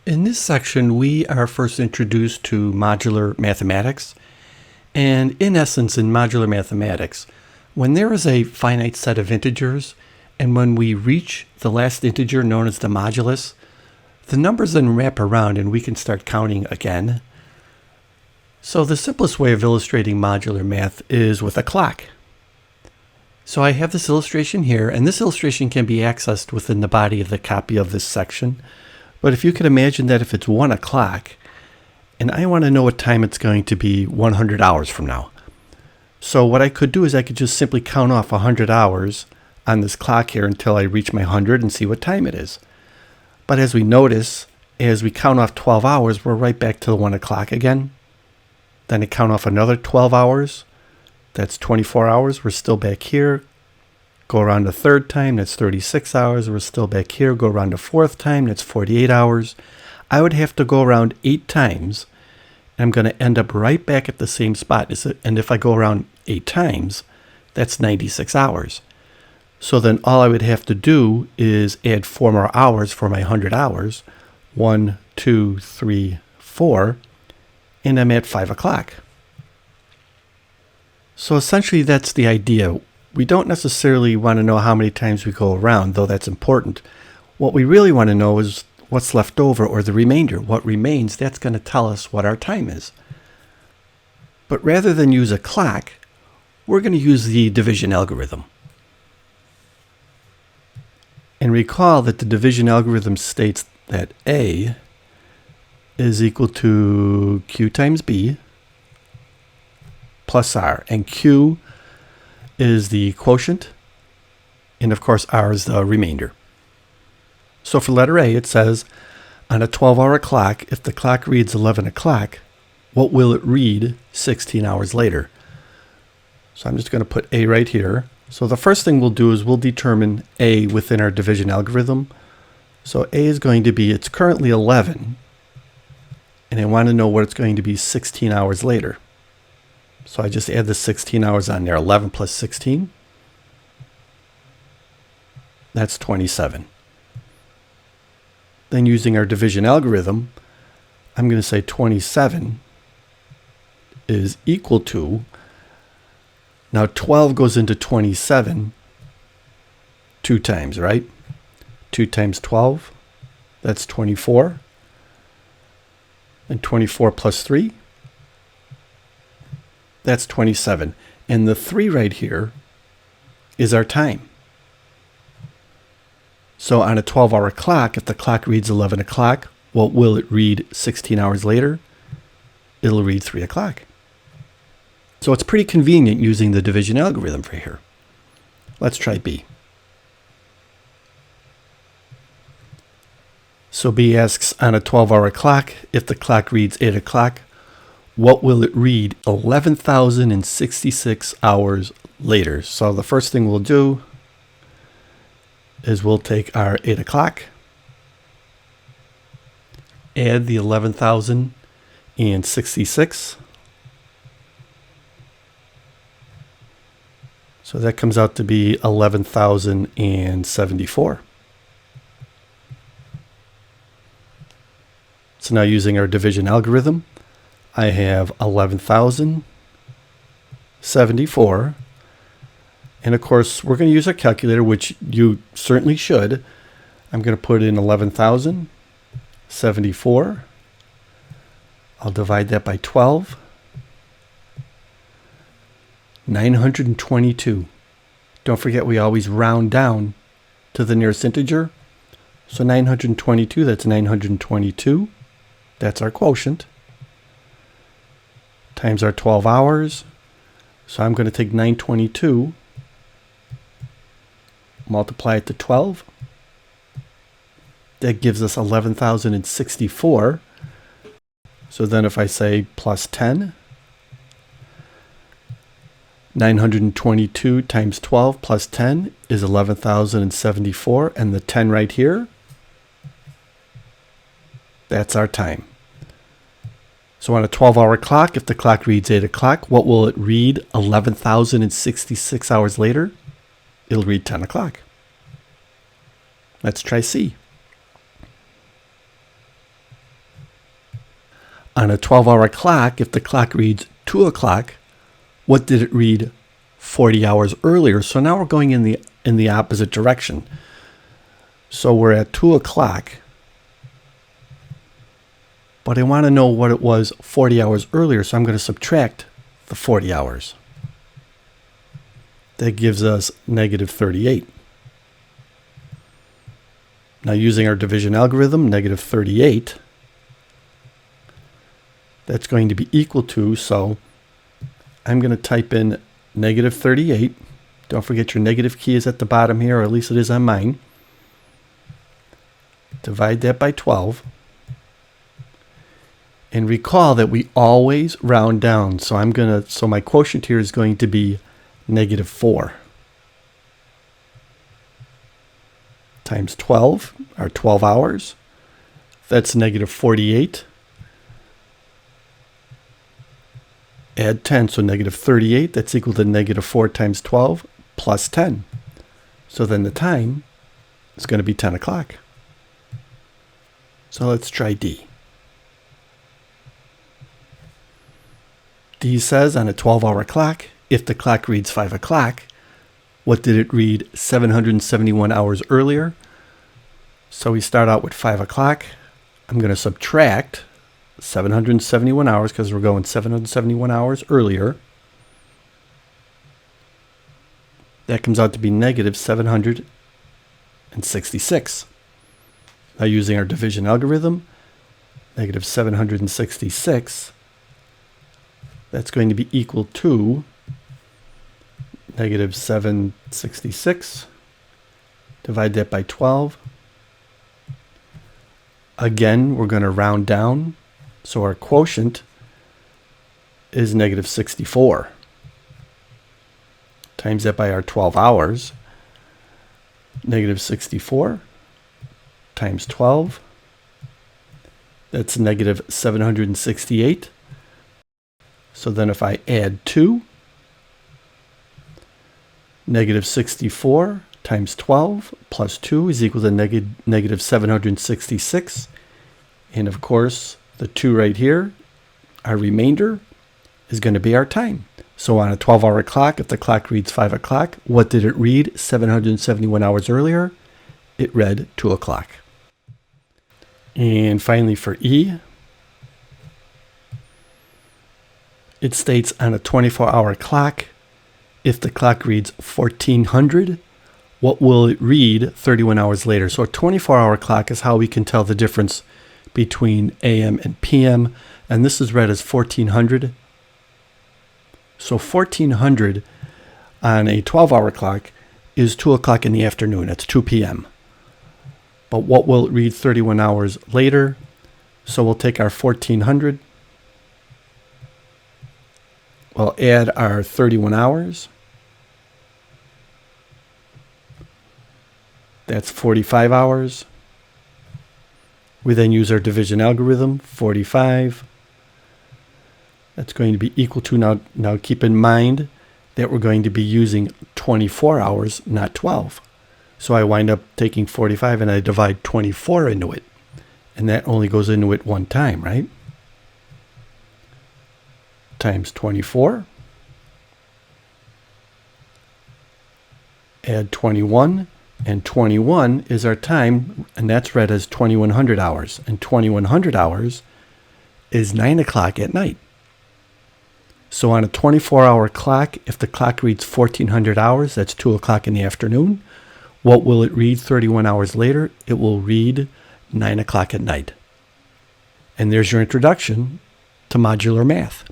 In this section, we are first introduced to modular mathematics. And in essence, in modular mathematics, when there is a finite set of integers, and when we reach the last integer known as the modulus, the numbers then wrap around and we can start counting again. So the simplest way of illustrating modular math is with a clock. So I have this illustration here, and this illustration can be accessed within the body of the copy of this section. But if you could imagine that if it's 1 o'clock, and I want to know what time it's going to be 100 hours from now. So what I could do is I could just simply count off 100 hours on this clock here until I reach my 100 and see what time it is. But as we notice, as we count off 12 hours, we're right back to the 1 o'clock again. Then I count off another 12 hours. That's 24 hours. We're still back here. Go around a third time. That's 36 hours. We're still back here. Go around a fourth time. That's 48 hours. I would have to go around 8 times. And I'm going to end up right back at the same spot. And if I go around 8 times, that's 96 hours. So then all I would have to do is add 4 more hours for my 100 hours. 1, 2, 3, 4. And I'm at 5 o'clock. So essentially that's the idea. We don't necessarily want to know how many times we go around, though that's important. What we really want to know is what's left over, or the remainder. What remains, that's going to tell us what our time is. But rather than use a clock, we're going to use the division algorithm. And recall that the division algorithm states that A is equal to Q times B plus R. And Q is the quotient, and of course R is the remainder. So for letter A, it says, on a 12-hour clock, if the clock reads 11 o'clock, what will it read 16 hours later? So I'm just going to put A right here. So the first thing we'll do is we'll determine A within our division algorithm. So A is going to be, it's currently 11, and I want to know what it's going to be 16 hours later. So I just add the 16 hours on there. 11 plus 16. That's 27. Then using our division algorithm, I'm going to say 27 is equal to, now 12 goes into 27 2 times, right? 2 times 12, that's 24. And 24 plus 3, that's 27. And the 3 right here is our time. So on a 12-hour clock, if the clock reads 11 o'clock, what will it read 16 hours later? It'll read 3 o'clock. So it's pretty convenient using the division algorithm for here. Let's try B. So B asks, on a 12-hour clock, if the clock reads 8 o'clock, what will it read 11,066 hours later? So the first thing we'll do is we'll take our 8 o'clock, add the 11,066. So that comes out to be 11,074. So now using our division algorithm, I have 11,074. And of course, we're going to use our calculator, which you certainly should. I'm going to put in 11,074. I'll divide that by 12. 922. Don't forget, we always round down to the nearest integer. So 922, that's 922. That's our quotient. Times our 12 hours. So I'm going to take 922, multiply it to 12. That gives us 11,064. So then if I say plus 10, 922 times 12 plus 10 is 11,074. And the 10 right here, that's our time. So on a 12-hour clock, if the clock reads 8 o'clock, what will it read 11,066 hours later? It'll read 10 o'clock. Let's try C. On a 12-hour clock, if the clock reads 2 o'clock, what did it read 40 hours earlier? So now we're going in the opposite direction. So we're at 2 o'clock, but I want to know what it was 40 hours earlier, so I'm going to subtract the 40 hours. That gives us negative 38. Now using our division algorithm, negative 38, that's going to be equal to, so I'm going to type in negative 38. Don't forget your negative key is at the bottom here, or at least it is on mine. Divide that by 12. And recall that we always round down. So so my quotient here is going to be negative 4. Times 12, or 12 hours. That's negative 48. Add 10, so negative 38. That's equal to negative 4 times 12 plus 10. So then the time is going to be 10 o'clock. So let's try D. D says on a 12-hour clock, if the clock reads 5 o'clock, what did it read 771 hours earlier? So we start out with 5 o'clock. I'm going to subtract 771 hours because we're going 771 hours earlier. That comes out to be negative 766. Now using our division algorithm, negative 766, that's going to be equal to negative 766. Divide that by 12. Again, we're going to round down. So our quotient is negative 64. Times that by our 12 hours. Negative 64 times 12. That's negative 768. So then if I add 2, negative 64 times 12 plus 2 is equal to negative 766. And of course, the 2 right here, our remainder, is going to be our time. So on a 12-hour clock, if the clock reads 5 o'clock, what did it read 771 hours earlier? It read 2 o'clock. And finally for E, it states on a 24-hour clock, if the clock reads 1400, what will it read 31 hours later? So a 24-hour clock is how we can tell the difference between AM and PM. And this is read as 1400. So 1400 on a 12-hour clock is 2 o'clock in the afternoon. It's 2 p.m. But what will it read 31 hours later? So we'll take our 1400. We'll add our 31 hours. That's 45 hours. We then use our division algorithm, 45. That's going to be equal to, now keep in mind that we're going to be using 24 hours, not 12. So I wind up taking 45 and I divide 24 into it. And that only goes into it one time, right? Times 24. Add 21. And 21 is our time, and that's read as 2100 hours. And 2100 hours is 9 o'clock at night. So on a 24-hour clock, if the clock reads 1400 hours, that's 2 o'clock in the afternoon. What will it read 31 hours later? It will read 9 o'clock at night. And there's your introduction to modular math.